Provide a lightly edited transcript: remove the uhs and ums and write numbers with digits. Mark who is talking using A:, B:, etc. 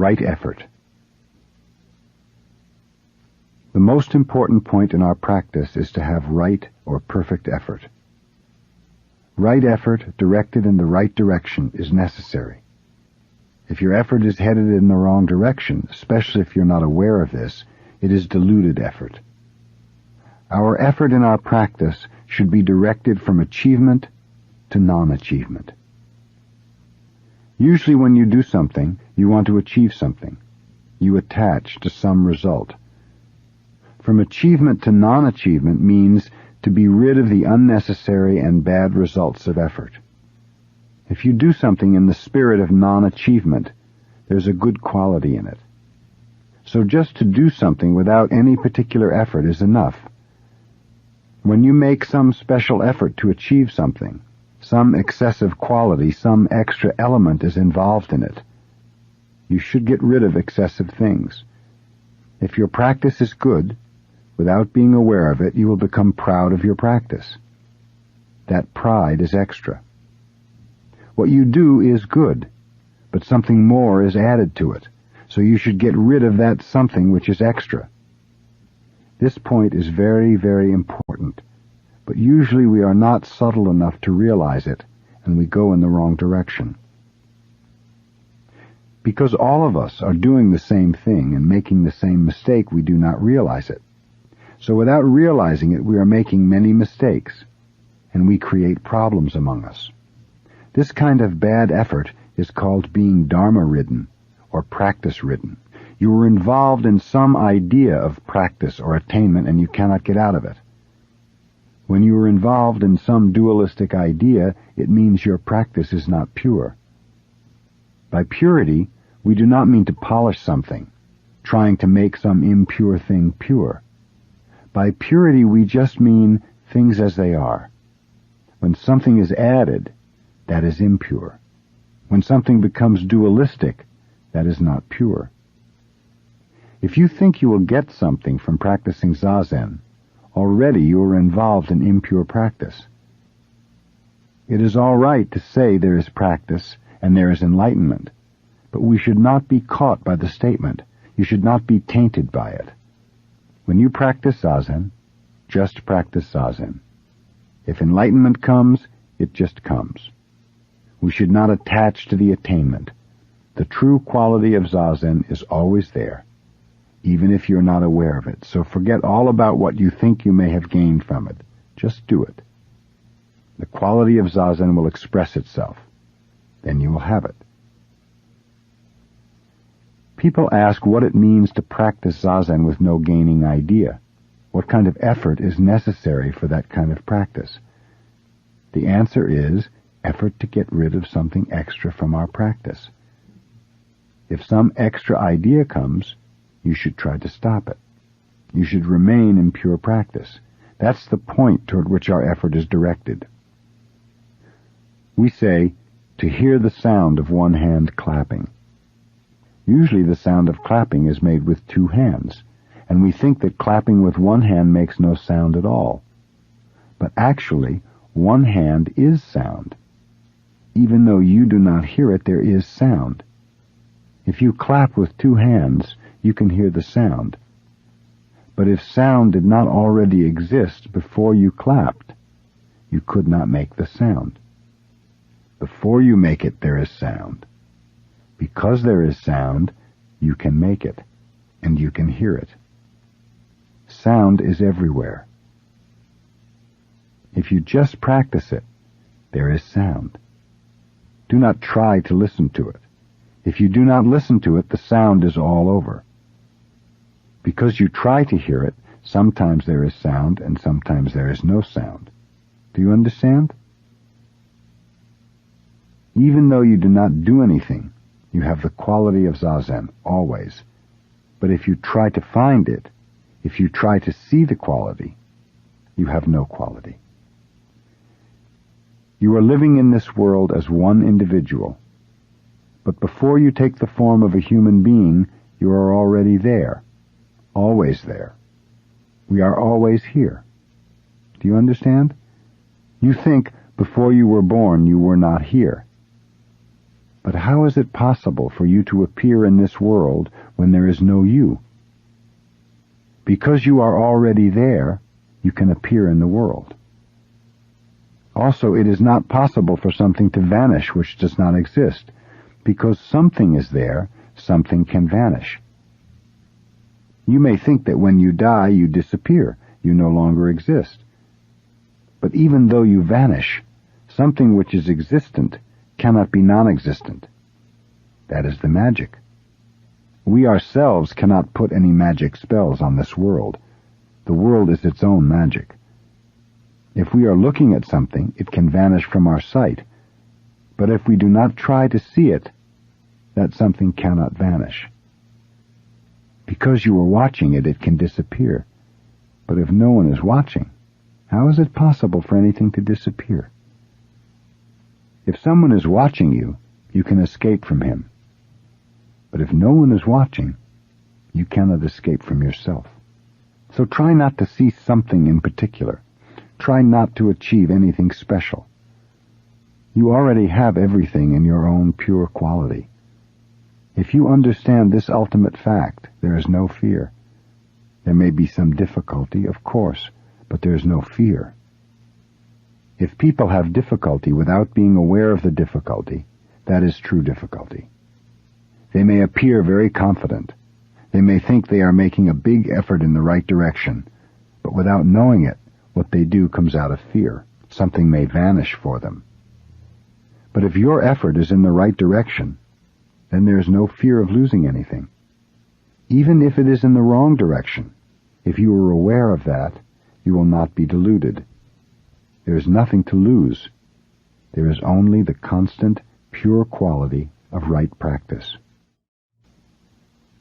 A: Right effort. The most important point in our practice is to have right or perfect effort. Right effort directed in the right direction is necessary. If your effort is headed in the wrong direction, especially if you're not aware of this, it is diluted effort. Our effort in our practice should be directed from achievement to non-achievement. Usually when you do something, you want to achieve something. You attach to some result. From achievement to non-achievement means to be rid of the unnecessary and bad results of effort. If you do something in the spirit of non-achievement, there's a good quality in it. So just to do something without any particular effort is enough. When you make some special effort to achieve something, some excessive quality, some extra element is involved in it. You should get rid of excessive things. If your practice is good, without being aware of it, you will become proud of your practice. That pride is extra. What you do is good, but something more is added to it, so you should get rid of that something which is extra. This point is very, very important, but usually we are not subtle enough to realize it, and we go in the wrong direction. Because all of us are doing the same thing and making the same mistake, we do not realize it. So without realizing it, we are making many mistakes, and we create problems among us. This kind of bad effort is called being dharma-ridden, or practice-ridden. You are involved in some idea of practice or attainment, and you cannot get out of it. When you are involved in some dualistic idea, it means your practice is not pure. By purity, we do not mean to polish something, trying to make some impure thing pure. By purity, we just mean things as they are. When something is added, that is impure. When something becomes dualistic, that is not pure. If you think you will get something from practicing Zazen, already you are involved in impure practice. It is all right to say there is practice and there is enlightenment, but we should not be caught by the statement. You should not be tainted by it. When you practice Zazen, just practice Zazen. If enlightenment comes, it just comes. We should not attach to the attainment. The true quality of Zazen is always there, even if you're not aware of it. So forget all about what you think you may have gained from it. Just do it. The quality of Zazen will express itself. Then you will have it. People ask what it means to practice Zazen with no gaining idea. What kind of effort is necessary for that kind of practice? The answer is effort to get rid of something extra from our practice. If some extra idea comes, you should try to stop it. You should remain in pure practice. That's the point toward which our effort is directed. We say, to hear the sound of one hand clapping. Usually the sound of clapping is made with two hands, and we think that clapping with one hand makes no sound at all. But actually, one hand is sound. Even though you do not hear it, there is sound. If you clap with two hands, you can hear the sound. But if sound did not already exist before you clapped, you could not make the sound. Before you make it, there is sound. Because there is sound, you can make it, and you can hear it. Sound is everywhere. If you just practice it, there is sound. Do not try to listen to it. If you do not listen to it, the sound is all over. Because you try to hear it, sometimes there is sound and sometimes there is no sound. Do you understand? Even though you do not do anything, you have the quality of Zazen, always. But if you try to find it, if you try to see the quality, you have no quality. You are living in this world as one individual. But before you take the form of a human being, you are already there, always there. We are always here. Do you understand? You think before you were born you were not here. But how is it possible for you to appear in this world when there is no you? Because you are already there, you can appear in the world. Also, it is not possible for something to vanish which does not exist. Because something is there, something can vanish. You may think that when you die, you disappear, you no longer exist. But even though you vanish, something which is existent cannot be non-existent. That is the magic. We ourselves cannot put any magic spells on this world. The world is its own magic. If we are looking at something, it can vanish from our sight. But if we do not try to see it, that something cannot vanish. Because you are watching it, it can disappear. But if no one is watching, how is it possible for anything to disappear? If someone is watching you, you can escape from him. But if no one is watching, you cannot escape from yourself. So try not to see something in particular. Try not to achieve anything special. You already have everything in your own pure quality. If you understand this ultimate fact, there is no fear. There may be some difficulty, of course, but there is no fear. If people have difficulty without being aware of the difficulty, that is true difficulty. They may appear very confident. They may think they are making a big effort in the right direction, but without knowing it, what they do comes out of fear. Something may vanish for them. But if your effort is in the right direction, then there is no fear of losing anything. Even if it is in the wrong direction, if you are aware of that, you will not be deluded. There is nothing to lose. There is only the constant, pure quality of right practice.